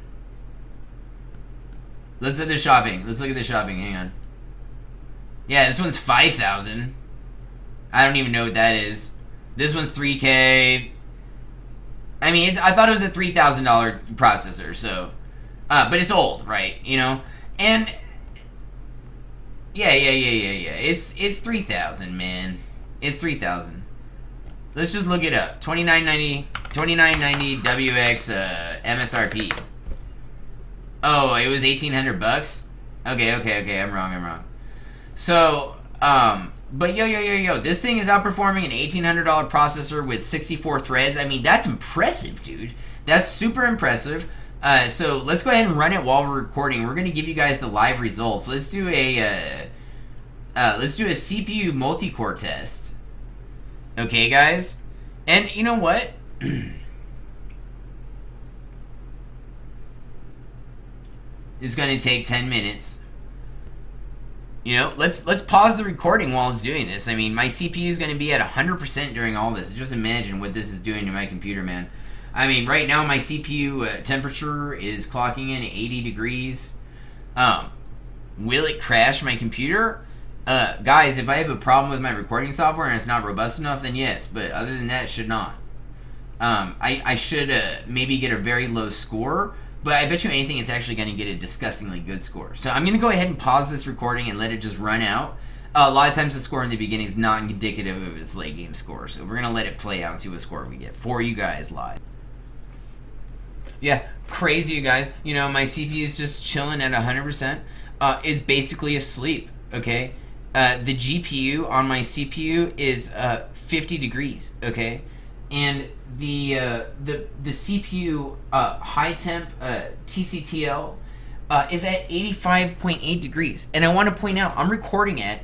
Let's look at the shopping. Let's look at the shopping. Hang on. Yeah, this one's $5,000. I don't even know what that is. This one's $3K. I mean, I thought it was a $3,000 processor, so... but it's old, right? You know? And... Yeah. It's $3,000, man. It's $3,000. Let's just look it up. 2990 2990 WX MSRP. Oh, it was $1,800. Okay. I'm wrong. So, but yo, this thing is outperforming an $1,800 processor with 64 threads. I mean, that's impressive, dude. That's super impressive. So let's go ahead and run it while we're recording. We're gonna give you guys the live results. Let's do a CPU multi-core test. Okay, guys. And you know what? It's gonna take 10 minutes. You know, let's pause the recording while it's doing this. I mean, my CPU is gonna be at 100% during all this. Just imagine what this is doing to my computer, man. I mean, right now my CPU temperature is clocking in 80 degrees. Will it crash my computer? Guys, if I have a problem with my recording software and it's not robust enough, then yes. But other than that, it should not. I should maybe get a very low score, but I bet you anything it's actually going to get a disgustingly good score. So I'm going to go ahead and pause this recording and let it just run out. A lot of times the score in the beginning is not indicative of its late game score, so we're going to let it play out and see what score we get for you guys live. Yeah, crazy, you guys. You know, my CPU is just chilling at 100%. It's basically asleep, okay? The GPU on my CPU is 50 degrees, okay? And the CPU high temp TCTL is at 85.8 degrees. And I want to point out, I'm recording it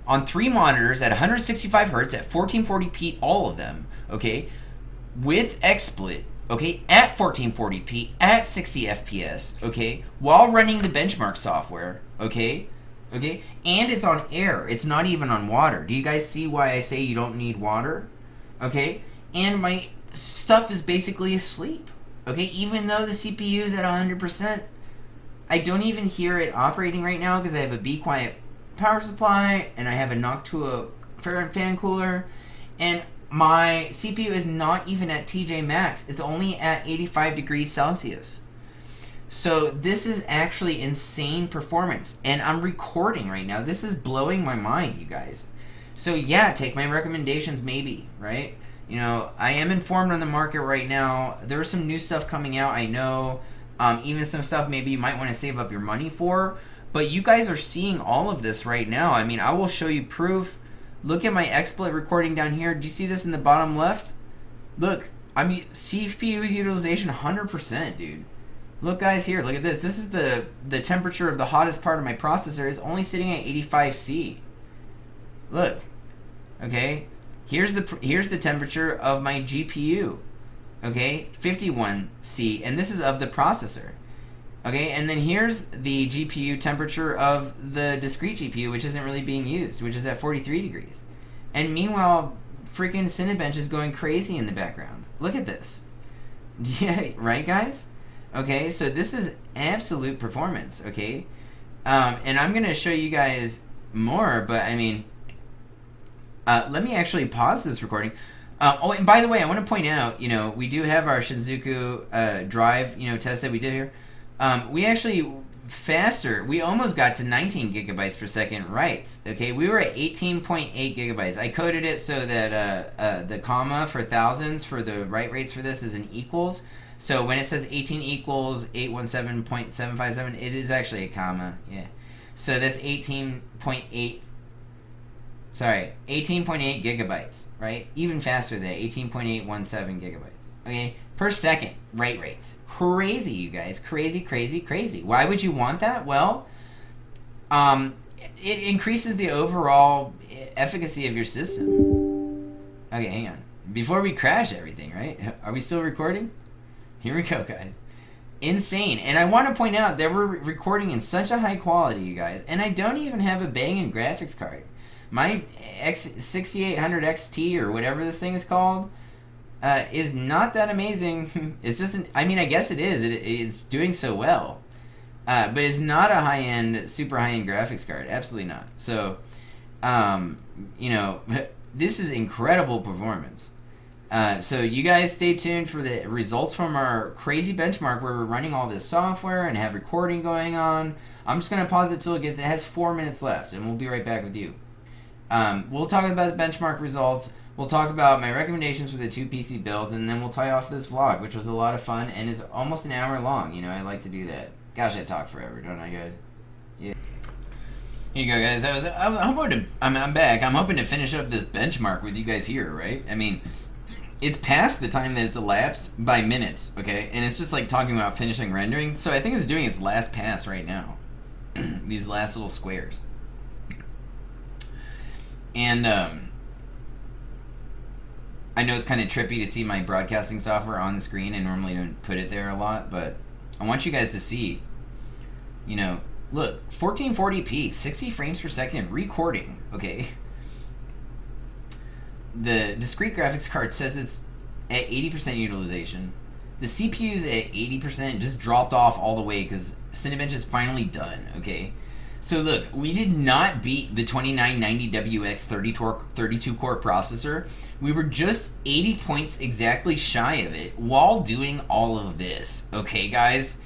on 3 monitors at 165 hertz at 1440p, all of them, okay? With XSplit, okay, at 1440p, at 60 FPS, okay, while running the benchmark software, okay, and it's on air. It's not even on water. Do you guys see why I say you don't need water? Okay, and my stuff is basically asleep, okay, even though the CPU is at 100%. I don't even hear it operating right now because I have a Be Quiet power supply, and I have a Noctua fan cooler, and my CPU is not even at TJ Max. It's only at 85 degrees Celsius. So this is actually insane performance. And I'm recording right now. This is blowing my mind, you guys. So yeah, take my recommendations maybe, right? You know, I am informed on the market right now. There's some new stuff coming out, I know. Even some stuff maybe you might want to save up your money for. But you guys are seeing all of this right now. I mean, I will show you proof. Look at my XSplit recording down here. Do you see this in the bottom left? Look, I mean, CPU utilization 100%, dude. Look, guys, here. Look at this. This is the temperature of the hottest part of my processor. Is only sitting at 85°C. Look, okay. Here's the temperature of my GPU. Okay, 51°C, and this is of the processor. Okay, and then here's the GPU temperature of the discrete GPU, which isn't really being used, which is at 43 degrees. And meanwhile, freaking Cinebench is going crazy in the background. Look at this. Yeah, right, guys? Okay, so this is absolute performance, okay? And I'm going to show you guys more, but I mean, let me actually pause this recording. Oh, and by the way, I want to point out, you know, we do have our Shinjuku drive, you know, test that we did here. We actually we almost got to 19 gigabytes per second writes. Okay, we were at 18.8 gigabytes. I coded it so that the comma for thousands for the write rates for this is an equals. So when it says 18 equals 817.757, it is actually a comma. Yeah. So that's 18.8 gigabytes, right? Even faster than 18.817 gigabytes. Okay, per second write rates. Crazy, you guys. Crazy. Why would you want that? Well, it increases the overall efficacy of your system. Okay, hang on. Before we crash everything, right? Are we still recording? Here we go, guys. Insane. And I want to point out that we're recording in such a high quality, you guys. And I don't even have a banging graphics card. My 6800 XT or whatever this thing is called is not that amazing. It's just, I mean, I guess it is. It's doing so well. But it's not a high-end, super high-end graphics card. Absolutely not. So, you know, this is incredible performance. So you guys stay tuned for the results from our crazy benchmark where we're running all this software and have recording going on. I'm just going to pause it till it has 4 minutes left, and we'll be right back with you. We'll talk about the benchmark results. we'll talk about my recommendations for the 2 PC builds, and then we'll tie off this vlog, which was a lot of fun and is almost an hour long. You know, I like to do that. Gosh, I talk forever, don't I, guys? Yeah. Here you go, guys. I'm back. I'm hoping to finish up this benchmark with you guys here, right? I mean, it's past the time that it's elapsed by minutes, okay? And it's just like talking about finishing rendering. So I think it's doing its last pass right now. These last little squares. And I know it's kind of trippy to see my broadcasting software on the screen. I normally don't put it there a lot, but I want you guys to see, you know, look, 1440p, 60 frames per second recording, okay? The discrete graphics card says it's at 80% utilization. The CPU's at 80%, just dropped off all the way because Cinebench is finally done, okay? So look, we did not beat the 2990WX 32-core processor. We were just 80 points exactly shy of it while doing all of this, okay, guys?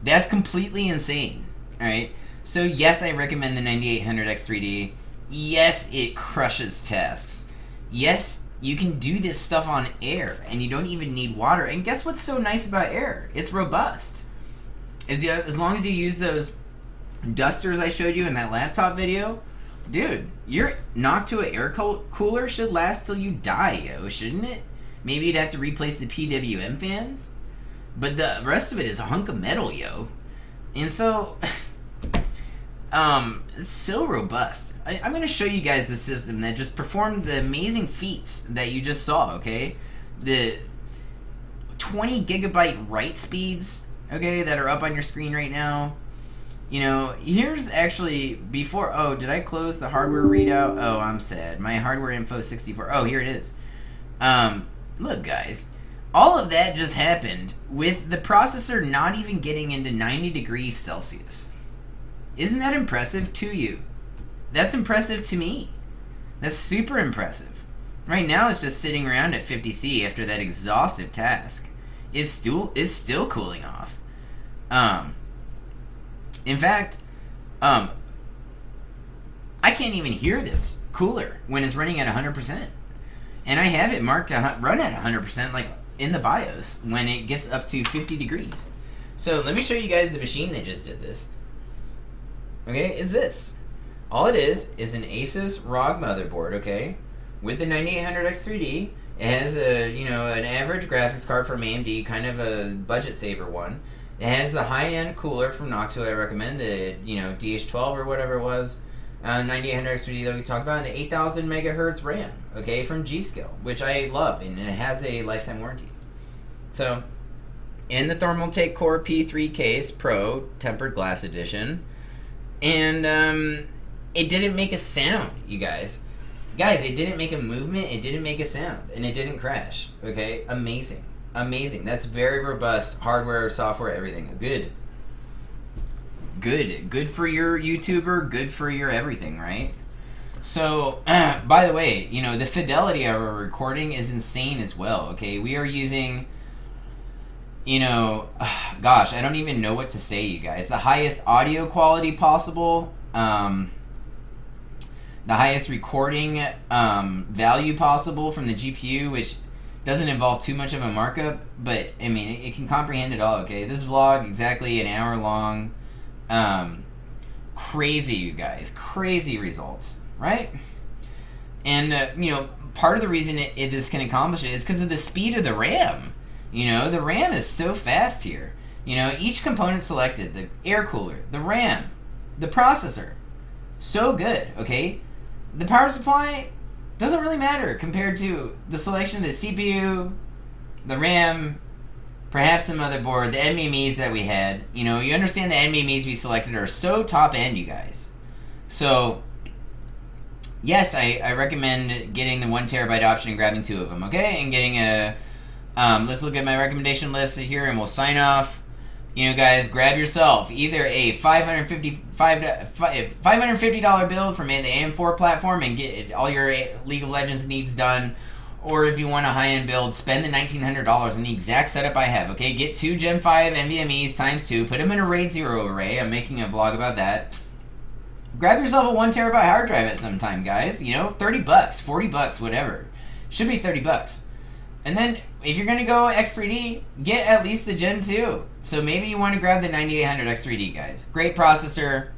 That's completely insane, all right? So yes, I recommend the 9800X3D. Yes, it crushes tasks. Yes, you can do this stuff on air, and you don't even need water. And guess what's so nice about air? It's robust. As long as you use those dusters I showed you in that laptop video, dude, your Noctua air cooler should last till you die, yo, shouldn't it? Maybe you'd have to replace the PWM fans, but the rest of it is a hunk of metal, yo. And so, it's so robust. I'm going to show you guys the system that just performed the amazing feats that you just saw, okay? The 20 gigabyte write speeds, okay, that are up on your screen right now. You know, here's actually before... Oh, did I close the hardware readout? Oh, I'm sad. My hardware info 64. Oh, here it is. Look, guys. All of that just happened with the processor not even getting into 90 degrees Celsius. Isn't that impressive to you? That's impressive to me. That's super impressive. Right now it's just sitting around at 50C after that exhaustive task. It's still cooling off. In fact, I can't even hear this cooler when it's running at 100%. And I have it marked to run at 100% like in the BIOS when it gets up to 50 degrees. So let me show you guys the machine that just did this. Okay, is this. All it is an Asus ROG motherboard, okay, with the 9800X3D. It has an average graphics card from AMD, kind of a budget saver one. It has the high-end cooler from Noctua, I recommend, the DH12 or whatever it was, 9800X3D that we talked about, and the 8000 megahertz RAM, okay, from G-Skill, which I love, and it has a lifetime warranty. So, in the Thermaltake Core P3 case, Pro, tempered glass edition, and it didn't make a sound, you guys. Guys, it didn't make a movement, it didn't make a sound, and it didn't crash, okay? Amazing. Amazing. That's very robust hardware, software, everything. Good. Good for your YouTuber, good for your everything, right? So, by the way, the fidelity of our recording is insane as well, okay? We are using, gosh, I don't even know what to say, you guys. The highest audio quality possible, the highest recording value possible from the GPU, which doesn't involve too much of a markup, but I mean, it can comprehend it all, okay? This vlog, exactly an hour long. Crazy, you guys. Crazy results, right? And, part of the reason this can accomplish it is because of the speed of the RAM. The RAM is so fast here. Each component selected, the air cooler, the RAM, the processor, so good, okay? The power supply doesn't really matter compared to the selection of the CPU, the RAM, perhaps the motherboard, the NVMEs that we had. You understand the NVMEs we selected are so top end, you guys. So, yes, I recommend getting the 1 terabyte option and grabbing 2 of them, okay? And getting a, let's look at my recommendation list here and we'll sign off. Guys, grab yourself either a $550 build from the AM4 platform and get all your League of Legends needs done, or if you want a high-end build, spend the $1,900 on the exact setup I have, okay? Get 2 Gen 5 NVMEs times 2, put them in a RAID 0 array. I'm making a vlog about that. Grab yourself a 1 terabyte hard drive at some time, guys. $30, $40, whatever. Should be $30. And then if you're gonna go X3D, get at least the Gen 2. So maybe you want to grab the 9800 X3D, guys. Great processor.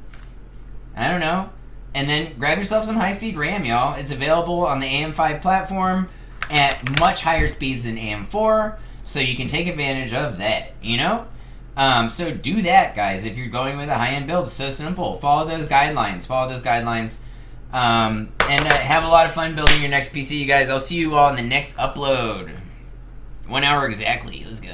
I don't know. And then grab yourself some high-speed RAM, y'all. It's available on the AM5 platform at much higher speeds than AM4, so you can take advantage of that, you know? So do that, guys, if you're going with a high-end build. It's so simple. Follow those guidelines. And have a lot of fun building your next PC, you guys. I'll see you all in the next upload. 1 hour exactly. Let's go.